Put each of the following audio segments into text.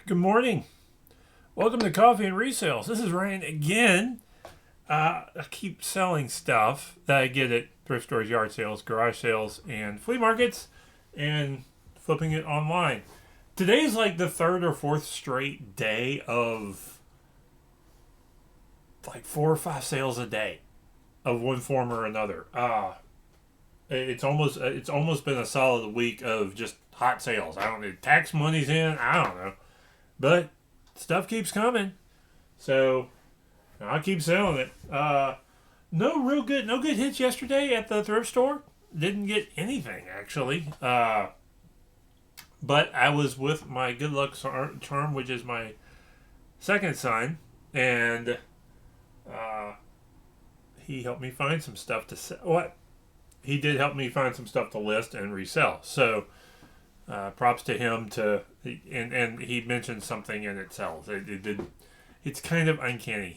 Good morning. Welcome to Coffee and Resales. This is Ryan again. I keep selling stuff that I get at thrift stores, yard sales, garage sales, and flea markets, and flipping it online. Today's like the third or fourth straight day of like 4 or 5 sales a day of one form or another. It's almost been a solid week of just hot sales. I don't know. Tax money's in. I don't know. But stuff keeps coming, so I keep selling it. No good hits yesterday at the thrift store. Didn't get anything actually. But I was with my good luck charm, which is my second son, and he helped me find some stuff to sell. What? He did help me find some stuff to list and resell. So props to him and he mentioned something and it sells. It's kind of uncanny.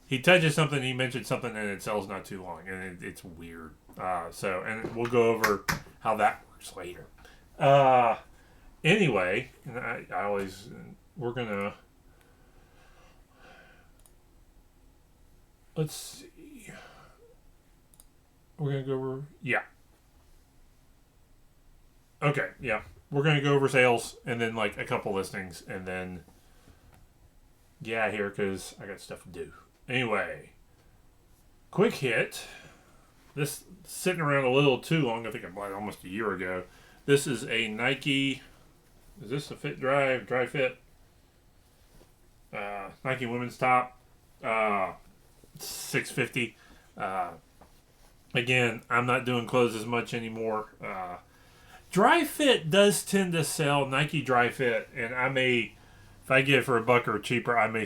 He touches something, he mentions something, and it sells not too long, and it's weird. And we'll go over how that works later. Anyway, and I always we're gonna let's see. We're gonna go over Okay, yeah. We're going to go over sales and then like a couple listings and then get out of here because I got stuff to do. Anyway, quick hit. This sitting around a little too long. I think I bought it almost a year ago. This is a Nike. Is this a fit dry fit? Nike women's top. $650. Again, I'm not doing clothes as much anymore. Dry fit does tend to sell, Nike dry fit, and I may, if I get it for $1 or cheaper, I may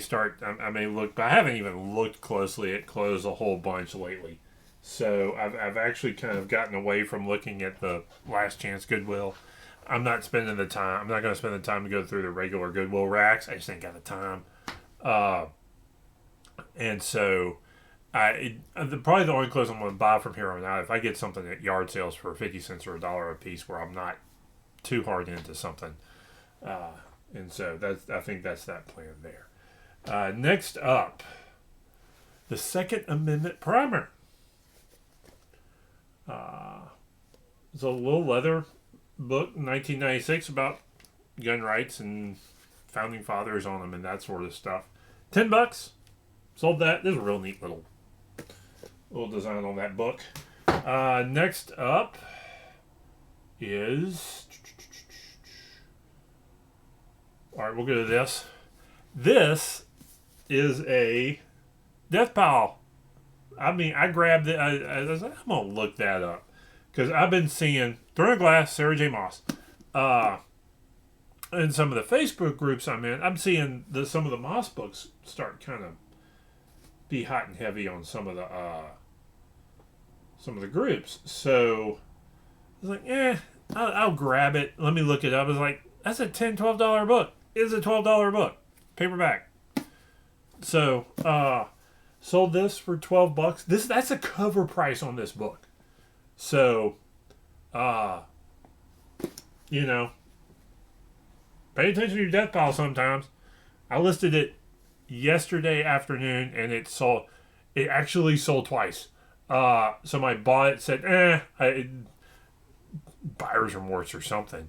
look, but I haven't even looked closely at clothes a whole bunch lately. So I've actually kind of gotten away from looking at the Last Chance Goodwill. I'm not going to spend the time to go through the regular Goodwill racks. I just ain't got the time. And so probably the only clothes I'm going to buy from here on out, if I get something at yard sales for 50 cents or $1 a piece where I'm not too hard into something. And so I think that's that plan there. Next up, the Second Amendment Primer. It's a little leather book, 1996, about gun rights and founding fathers on them and that sort of stuff. $10. Sold that. There's a real neat little design on that book. Next up is... Alright, we'll go to this. This is a death pile. I mean, I grabbed it. I was like, I'm going to look that up. Because I've been seeing Throwing Glass, Sarah J. Maas. In some of the Facebook groups I'm in, I'm seeing some of the Maas books start kind of be hot and heavy on some of the groups. So I was like, I'll grab it. Let me look it up. I was like, that's a $10, $12 book. It's a $12 book. Paperback. So sold this for $12. That's a cover price on this book. So pay attention to your death pile sometimes. I listed it yesterday afternoon and it actually sold twice. Somebody bought it, said, buyer's remorse or something.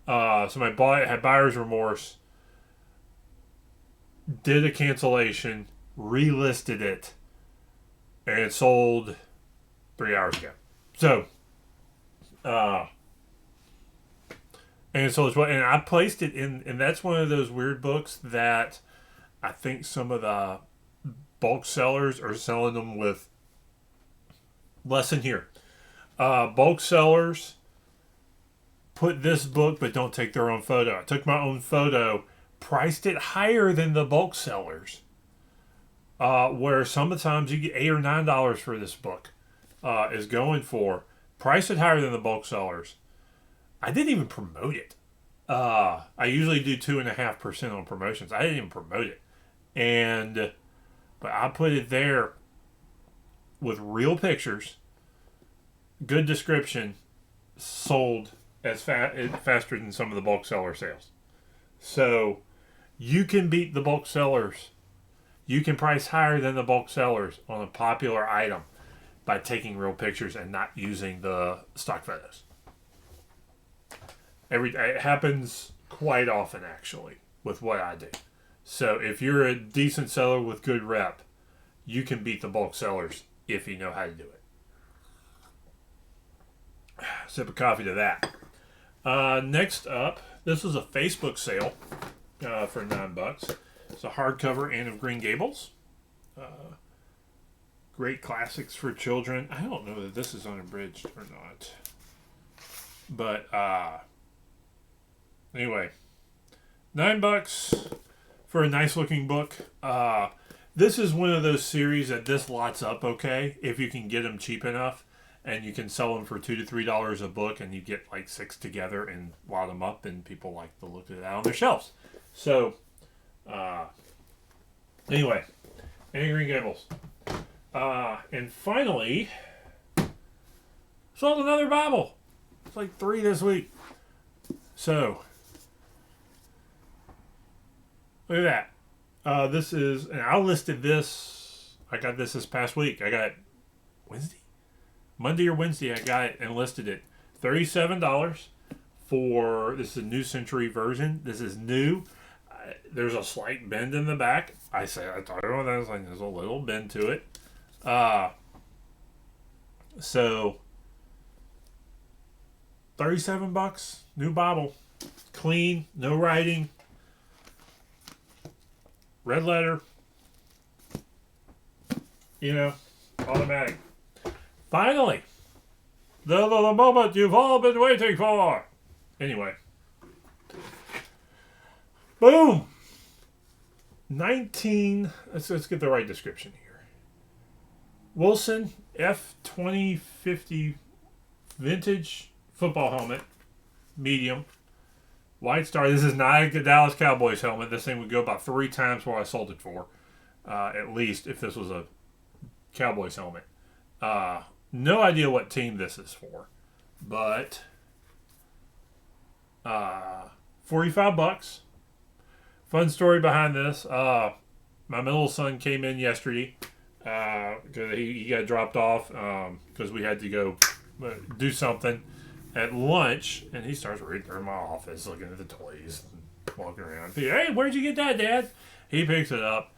Somebody bought it, had buyer's remorse, did a cancellation, relisted it, and it sold 3 hours ago. So, and I placed it in, and that's one of those weird books that I think some of the bulk sellers are selling them with lesson here. Bulk sellers put this book but don't take their own photo. I took my own photo, priced it higher than the bulk sellers, where sometimes you get $8 or $9 for this book is going for. Price it higher than the bulk sellers. I didn't even promote it. I usually do 2.5% on promotions. I didn't even promote it. But I put it there with real pictures, good description, sold as faster than some of the bulk seller sales. So you can beat the bulk sellers. You can price higher than the bulk sellers on a popular item by taking real pictures and not using the stock photos. It happens quite often, actually, with what I do. So if you're a decent seller with good rep, you can beat the bulk sellers if you know how to do it. Sip of coffee to that. Next up, this was a Facebook sale for $9. It's a hardcover Anne of Green Gables. Great classics for children. I don't know that this is unabridged or not. But anyway, $9 for a nice looking book. This is one of those series that this lots up okay if you can get them cheap enough, and you can sell them for $2 to $3 a book, and you get like 6 together and lot them up, and people like to look at that on their shelves. So anyway, Anne Green Gables. And finally, sold another Bible. It's like 3 this week. So look at that. This is, and I listed this. I got this past week. I got it Monday or Wednesday. I got it and listed it. $37 for, this is a New Century version. This is new. There's a slight bend in the back. I thought about that. I was like, there's a little bend to it. So $37, new Bible, clean, no writing, red letter, automatic. Finally, the moment you've all been waiting for. Anyway, boom. Let's get the right description here. Wilson F2050 vintage football helmet, medium, white star. This is not a Dallas Cowboys helmet. This thing would go about 3 times what I sold it for, at least if this was a Cowboys helmet. No idea what team this is for, but $45. Fun story behind this. My middle son came in yesterday because he got dropped off because we had to go do something at lunch, and he starts reading through my office, looking at the toys, and walking around. Hey, where'd you get that, Dad? He picks it up.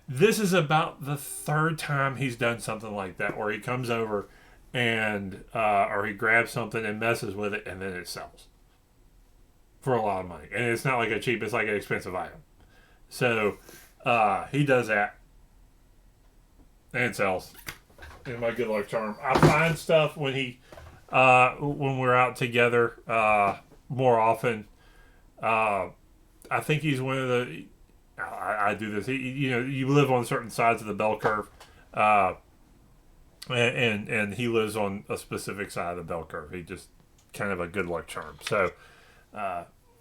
This is about the 3rd time he's done something like that, where he comes over and or he grabs something and messes with it, and then it sells for a lot of money. And it's not like it's like an expensive item. So he does that and it sells. And my good luck charm. I find stuff when when we're out together more often. I think he's one of the. I do this. You live on certain sides of the bell curve, and he lives on a specific side of the bell curve. He just kind of a good luck charm. So,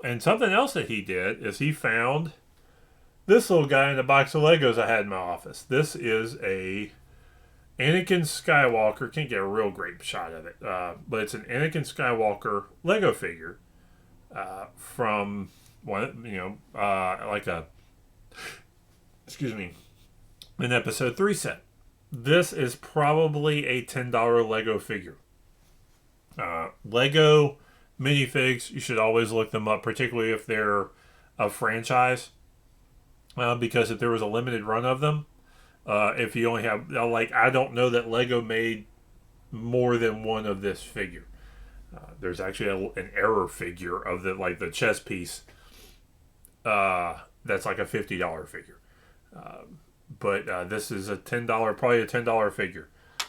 and something else that he did is he found this little guy in a box of Legos I had in my office. This is a Anakin Skywalker. Can't get a real great shot of it, but it's an Anakin Skywalker Lego figure from one, like a. Excuse me, an episode 3 set. This is probably a $10 Lego figure. Lego minifigs, you should always look them up, particularly if they're a franchise, because if there was a limited run of them, if you only have, I don't know that Lego made more than one of this figure. There's actually an error figure of the chess piece. That's like a $50 figure. But this is probably a $10 figure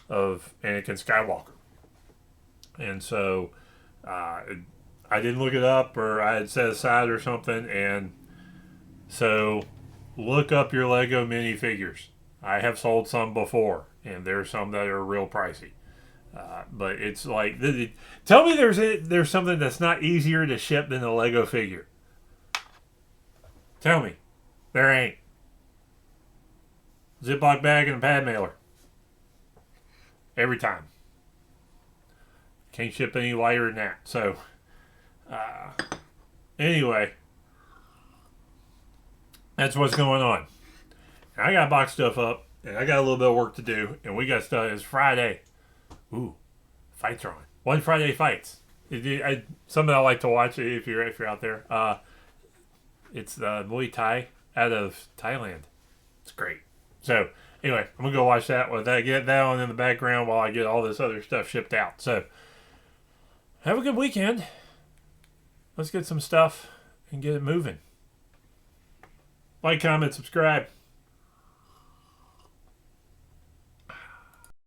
of Anakin Skywalker. And so I didn't look it up, or I had set aside or something. And so look up your Lego minifigures. I have sold some before, and there's some that are real pricey. But it's like, tell me there's something that's not easier to ship than a Lego figure. Tell me. There ain't. Ziploc bag and a pad mailer. Every time. Can't ship any lighter than that. So, anyway. That's what's going on. And I got to box stuff up, and I got a little bit of work to do, and we got stuff. It's Friday. Ooh, fights are on. One Friday fights. Something I like to watch if you're out there. It's Muay Thai out of Thailand. It's great. So anyway, I'm gonna go watch that. With that, get that on in the background while I get all this other stuff shipped out. So have a good weekend. Let's get some stuff and get it moving. Like, comment, subscribe.